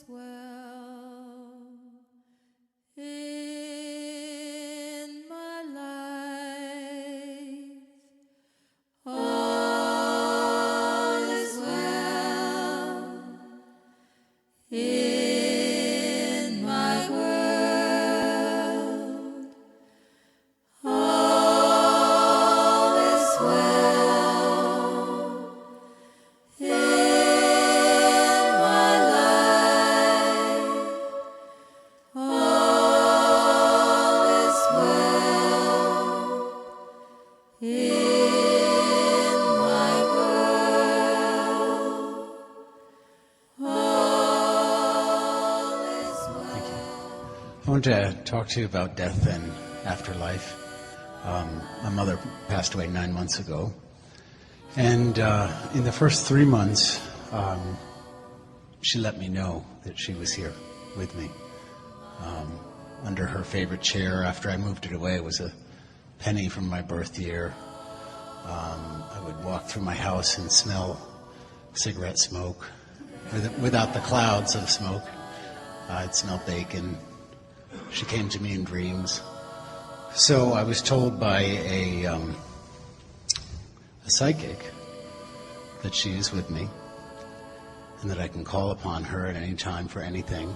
is well in my life. All is well in my world. All is well in my life. All is well in my world. All is well. I want to talk to you about death and afterlife. My mother passed away 9 months ago. And in the first 3 months, she let me know that she was here with me. Under her favorite chair, after I moved it away, was a penny from my birth year. I would walk through my house and smell cigarette smoke without the clouds of smoke. I'd smell bacon. She came to me in dreams. So I was told by a psychic that she is with me and that I can call upon her at any time for anything.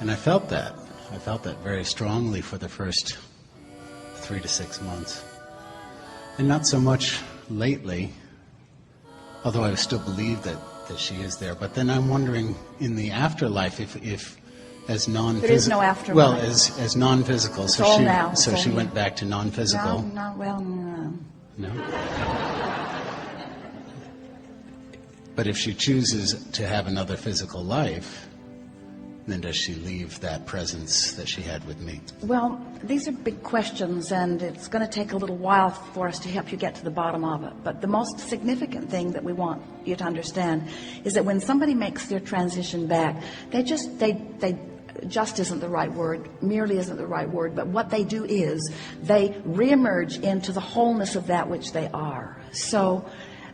And I felt that. I felt that very strongly for the first 3 to 6 months. And not so much lately, although I still believe that she is there. But then I'm wondering, in the afterlife, if as non-physical... There is no afterlife. Well, as non-physical. It's all now. So she went back to non-physical. No. No? But if she chooses to have another physical life, then does she leave that presence that she had with me? Well, these are big questions, and it's going to take a little while for us to help you get to the bottom of it. But the most significant thing that we want you to understand is that when somebody makes their transition back, they just isn't the right word, merely isn't the right word, but what they do is they reemerge into the wholeness of that which they are. So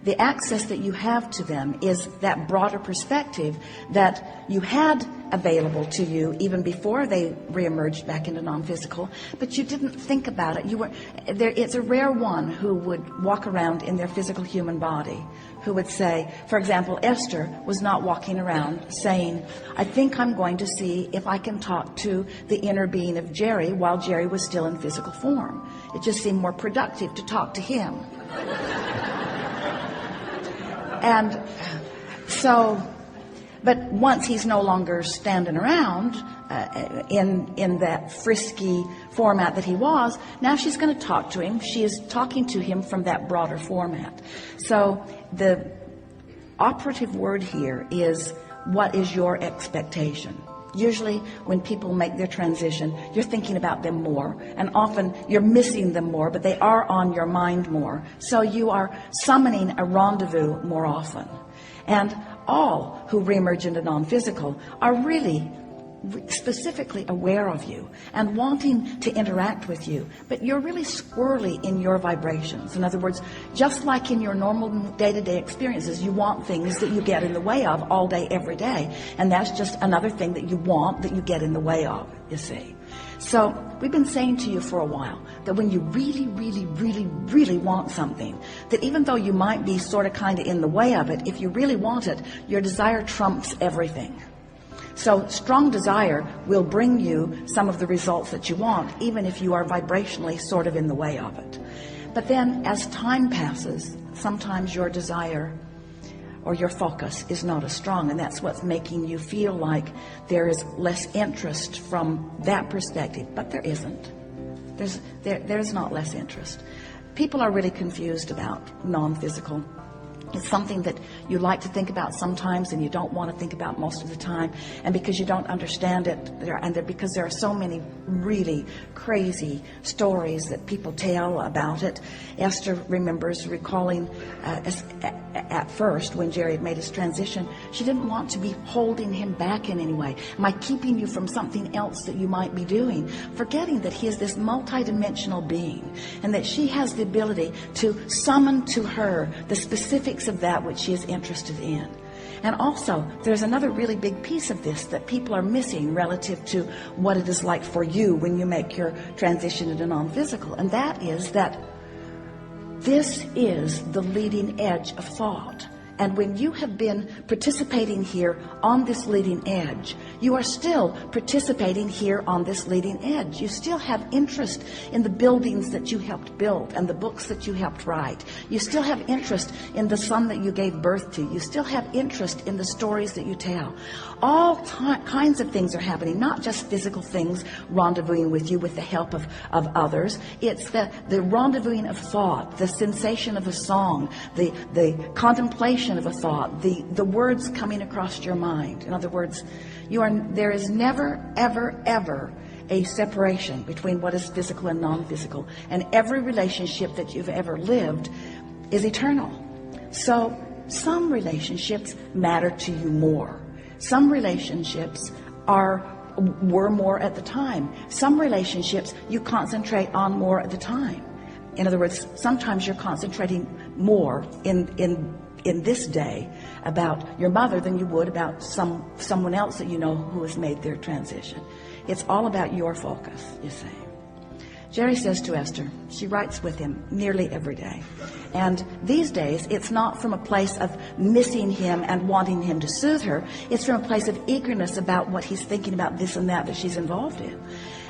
the access that you have to them is that broader perspective that you had available to you even before they reemerged back into non-physical, but you didn't think about it. It's a rare one who would walk around in their physical human body, who would say, for example, Esther was not walking around saying, I think I'm going to see if I can talk to the inner being of Jerry while Jerry was still in physical form. It just seemed more productive to talk to him. And so, but once he's no longer standing around in that frisky format that he was, now she's going to talk to him. She is talking to him from that broader format. So the operative word here is, what is your expectation? Usually when people make their transition, you're thinking about them more, and often you're missing them more, but they are on your mind more. So you are summoning a rendezvous more often. And all who reemerge into non-physical are really specifically aware of you and wanting to interact with you, but you're really squirrely in your vibrations. In other words, just like in your normal day-to-day experiences, you want things that you get in the way of all day, every day, and that's just another thing that you want that you get in the way of, you see. So we've been saying to you for a while that when you really, really, really, really want something, that even though you might be sort of kind of in the way of it, if you really want it, your desire trumps everything. So strong desire will bring you some of the results that you want, even if you are vibrationally sort of in the way of it. But then as time passes, sometimes your desire or your focus is not as strong, and that's what's making you feel like there is less interest from that perspective. But there isn't. There's not less interest. People are really confused about non-physical. It's something that you like to think about sometimes and you don't want to think about most of the time. And because you don't understand it, because there are so many really crazy stories that people tell about it. Esther remembers recalling at first when Jerry had made his transition, she didn't want to be holding him back in any way. Am I keeping you from something else that you might be doing? Forgetting that he is this multidimensional being and that she has the ability to summon to her the specific speaks of that which she is interested in. And also, there's another really big piece of this that people are missing relative to what it is like for you when you make your transition into non-physical. And that is that this is the leading edge of thought. And when you have been participating here on this leading edge, you are still participating here on this leading edge. You still have interest in the buildings that you helped build and the books that you helped write. You still have interest in the son that you gave birth to. You still have interest in the stories that you tell. All kinds of things are happening, not just physical things rendezvousing with you with the help of others. It's the rendezvousing of thought, the sensation of a song, the contemplation of a thought, the words coming across your mind. In other words, there is never, ever, ever a separation between what is physical and non-physical. And every relationship that you've ever lived is eternal. So some relationships matter to you more. Some relationships were more at the time. Some relationships you concentrate on more at the time. In other words, sometimes you're concentrating more in this day about your mother than you would about someone else that you know who has made their transition. It's all about your focus, you see. Jerry says to Esther, she writes with him nearly every day. And these days, it's not from a place of missing him and wanting him to soothe her. It's from a place of eagerness about what he's thinking about this and that she's involved in.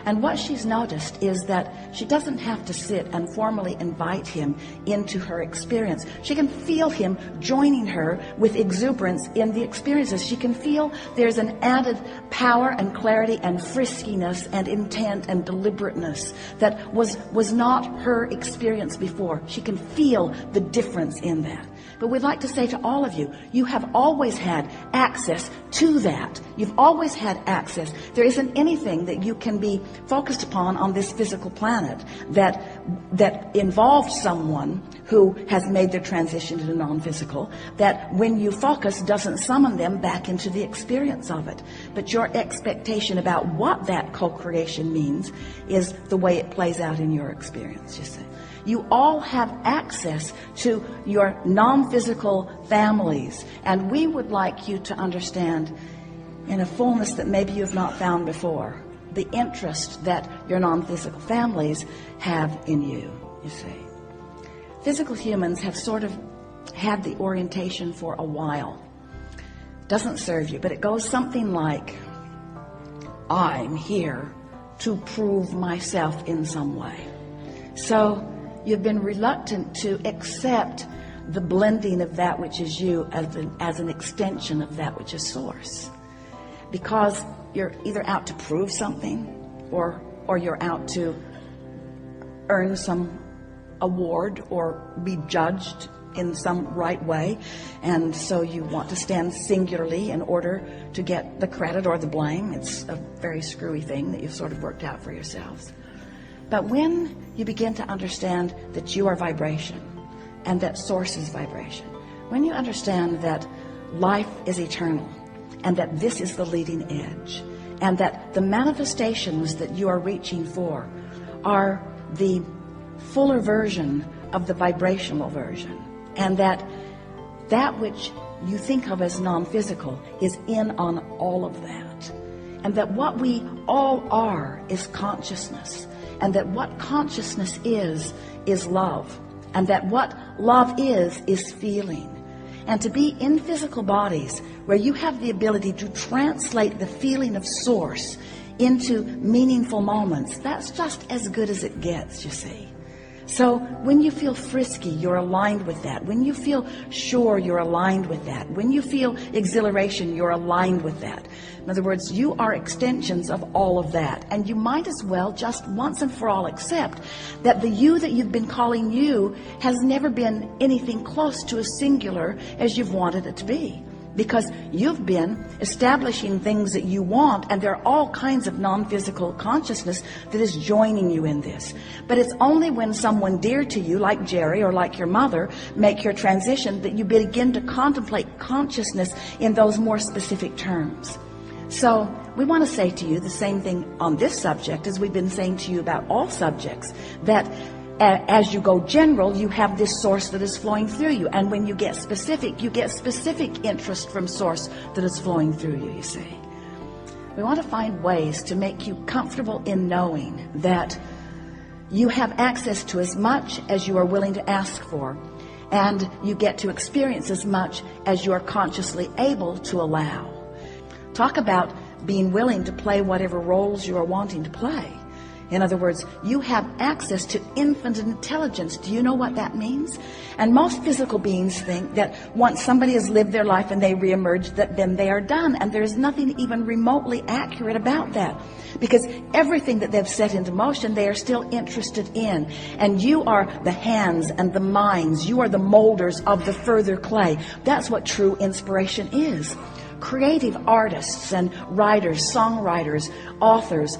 And what she's noticed is that she doesn't have to sit and formally invite him into her experience. She can feel him joining her with exuberance in the experiences. She can feel there's an added power and clarity and friskiness and intent and deliberateness that was not her experience before. She can feel the difference in that. But we'd like to say to all of you, you have always had access to that. You've always had access. There isn't anything that you can be focused upon on this physical planet that involves someone who has made their transition to non-physical, that when you focus doesn't summon them back into the experience of it. But your expectation about what that co-creation means is the way it plays out in your experience, you see. You all have access to your non-physical families, and we would like you to understand in a fullness that maybe you've not found before, the interest that your non-physical families have in you, you see. Physical humans have sort of had the orientation for a while. Doesn't serve you, but it goes something like, I'm here to prove myself in some way. So you've been reluctant to accept the blending of that which is you as an extension of that which is source. Because you're either out to prove something or you're out to earn some award or be judged in some right way. And so you want to stand singularly in order to get the credit or the blame. It's a very screwy thing that you've sort of worked out for yourselves. But when you begin to understand that you are vibration and that source is vibration, when you understand that life is eternal and that this is the leading edge and that the manifestations that you are reaching for are the fuller version of the vibrational version, and that which you think of as non-physical is in on all of that, and that what we all are is consciousness, and that what consciousness is love, and that what love is feeling. And to be in physical bodies where you have the ability to translate the feeling of source into meaningful moments, that's just as good as it gets, you see. So when you feel frisky, you're aligned with that. When you feel sure, you're aligned with that. When you feel exhilaration, you're aligned with that. In other words, you are extensions of all of that. And you might as well just once and for all accept that the you that you've been calling you has never been anything close to as singular as you've wanted it to be. Because you've been establishing things that you want, and there are all kinds of non-physical consciousness that is joining you in this. But it's only when someone dear to you, like Jerry or like your mother, make your transition that you begin to contemplate consciousness in those more specific terms. So we want to say to you the same thing on this subject as we've been saying to you about all subjects, that As you go general, you have this source that is flowing through you. And when you get specific interest from source that is flowing through you, you see. We want to find ways to make you comfortable in knowing that you have access to as much as you are willing to ask for, and you get to experience as much as you are consciously able to allow. Talk about being willing to play whatever roles you are wanting to play. In other words, you have access to infinite intelligence. Do you know what that means? And most physical beings think that once somebody has lived their life and they reemerge, that then they are done. And there's nothing even remotely accurate about that. Because everything that they've set into motion, they are still interested in. And you are the hands and the minds. You are the molders of the further clay. That's what true inspiration is. Creative artists and writers, songwriters, authors,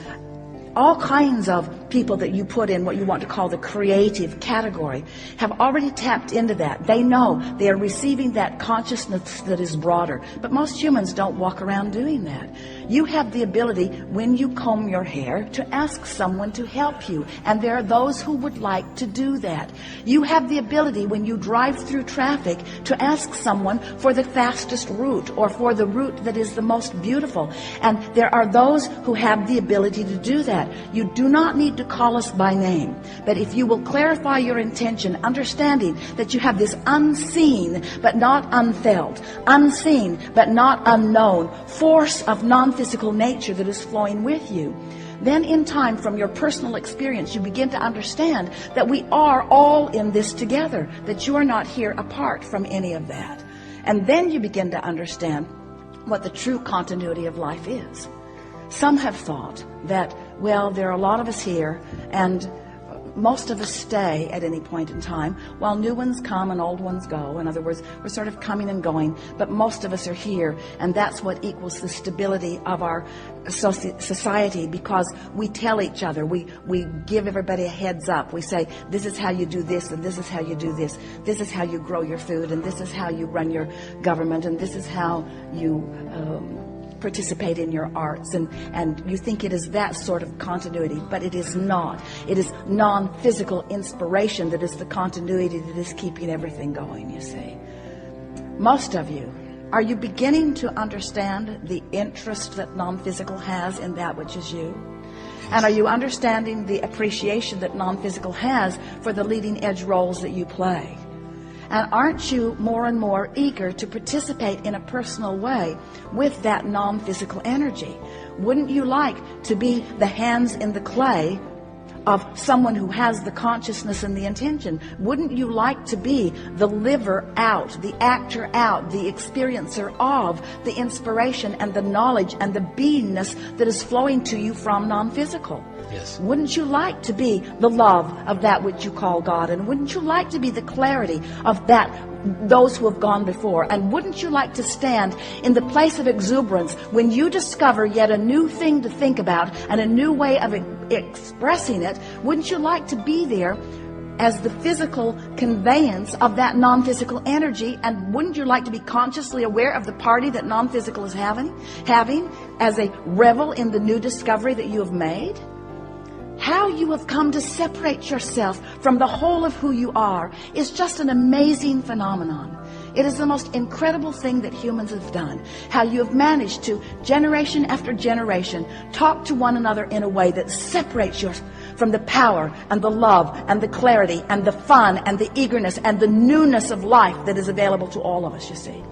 all kinds of people that you put in what you want to call the creative category have already tapped into that. They know they are receiving that consciousness that is broader. But most humans don't walk around doing that. You have the ability, when you comb your hair, to ask someone to help you. And there are those who would like to do that. You have the ability, when you drive through traffic, to ask someone for the fastest route or for the route that is the most beautiful. And there are those who have the ability to do that. You do not need to call us by name. But if you will clarify your intention, understanding that you have this unseen but not unfelt, unseen but not unknown force of non-physical nature that is flowing with you, then in time, from your personal experience, you begin to understand that we are all in this together, that you are not here apart from any of that. And then you begin to understand what the true continuity of life is. Some have thought that, well, there are a lot of us here, and most of us stay at any point in time, while new ones come and old ones go. In other words, we're sort of coming and going, but most of us are here, and that's what equals the stability of our society, because we tell each other, we give everybody a heads up. We say, this is how you do this, and this is how you do this. This is how you grow your food, and this is how you run your government, and this is how you participate in your arts, and you think it is that sort of continuity, but it is not. It is non-physical inspiration that is the continuity that is keeping everything going, you see. Most of you, are you beginning to understand the interest that non-physical has in that which is you? And are you understanding the appreciation that non-physical has for the leading edge roles that you play? And aren't you more and more eager to participate in a personal way with that non-physical energy? Wouldn't you like to be the hands in the clay of someone who has the consciousness and the intention? Wouldn't you like to be the liver out, the actor out, the experiencer of the inspiration and the knowledge and the beingness that is flowing to you from non-physical? Yes. Wouldn't you like to be the love of that which you call God? And wouldn't you like to be the clarity of those who have gone before? And wouldn't you like to stand in the place of exuberance when you discover yet a new thing to think about and a new way of expressing it? Wouldn't you like to be there as the physical conveyance of that non-physical energy? And wouldn't you like to be consciously aware of the party that non-physical is having as a revel in the new discovery that you have made? How you have come to separate yourself from the whole of who you are is just an amazing phenomenon. It is the most incredible thing that humans have done. How you have managed to, generation after generation, talk to one another in a way that separates you from the power and the love and the clarity and the fun and the eagerness and the newness of life that is available to all of us, you see.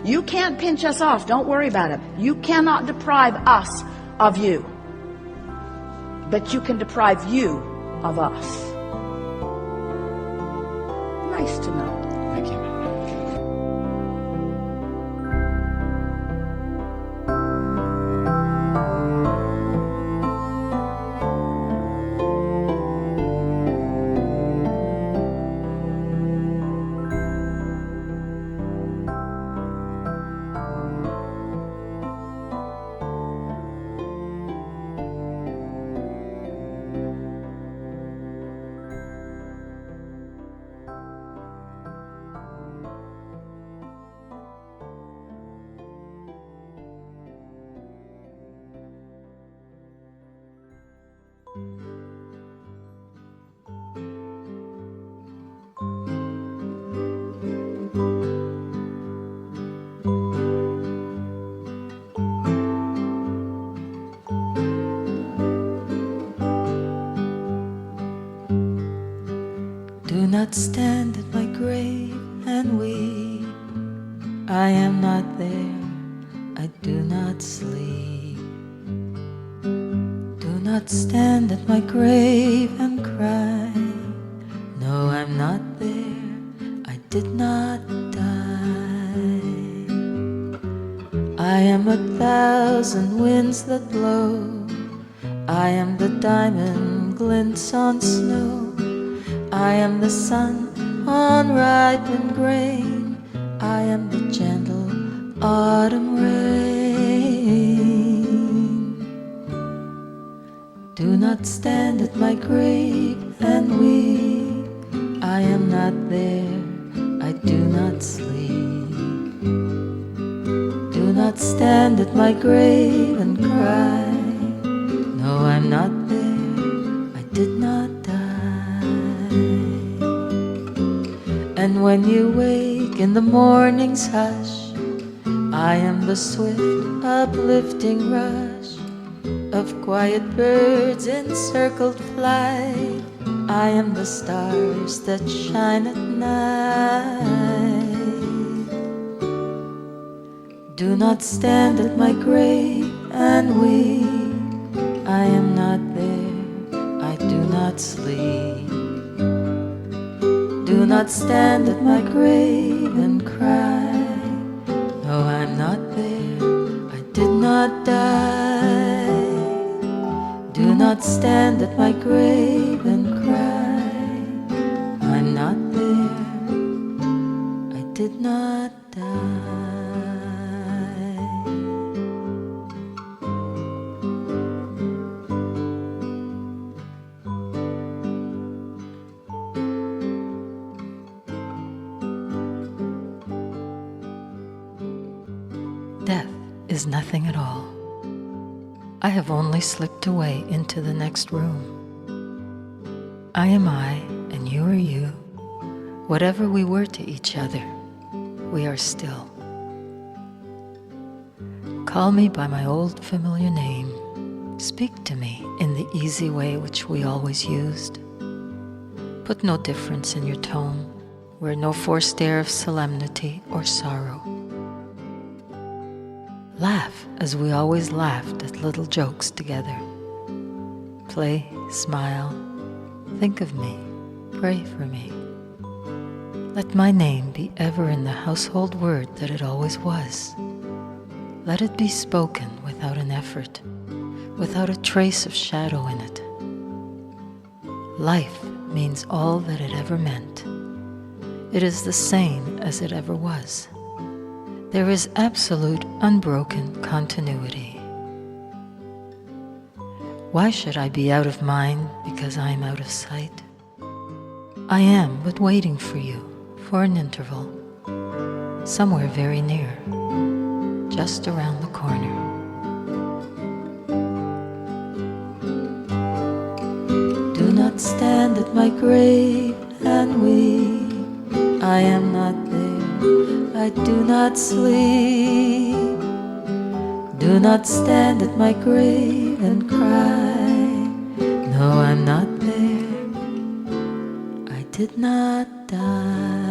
You can't pinch us off. Don't worry about it. You cannot deprive us of you. But you can deprive you of us. Nice to know. Thank you. I am not there, I do not sleep. Do not stand at my grave and cry. No, I'm not there, I did not die. I am 1,000 winds that blow. I am the diamond glints on snow. I am the sun on ripened grain. I am the gentle autumn rain. Do not stand at my grave and weep. I am not there, I do not sleep. Do not stand at my grave and cry. No, I'm not there, I did not die. And when you wake in the morning's hush, I am the swift uplifting rush of quiet birds in circled flight. I am the stars that shine at night. Do not stand at my grave and weep. I am not there, I do not sleep. Do not stand at my grave and cry. No, I'm not there, I did not die. Do not stand at my grave and cry. I'm not there, I did not die. Death is nothing at all. I have only slipped away into the next room. I am I, and you are you. Whatever we were to each other, we are still. Call me by my old familiar name. Speak to me in the easy way which we always used. Put no difference in your tone, wear no forced air of solemnity or sorrow. Laugh as we always laughed at little jokes together. Play, smile, think of me, pray for me. Let my name be ever in the household word that it always was. Let it be spoken without an effort, without a trace of shadow in it. Life means all that it ever meant. It is the same as it ever was. There is absolute, unbroken continuity. Why should I be out of mind because I am out of sight? I am but waiting for you, for an interval, somewhere very near, just around the corner. Do not stand at my grave and weep. I am not there, I do not sleep. Do not stand at my grave and cry. No, I'm not there, I did not die.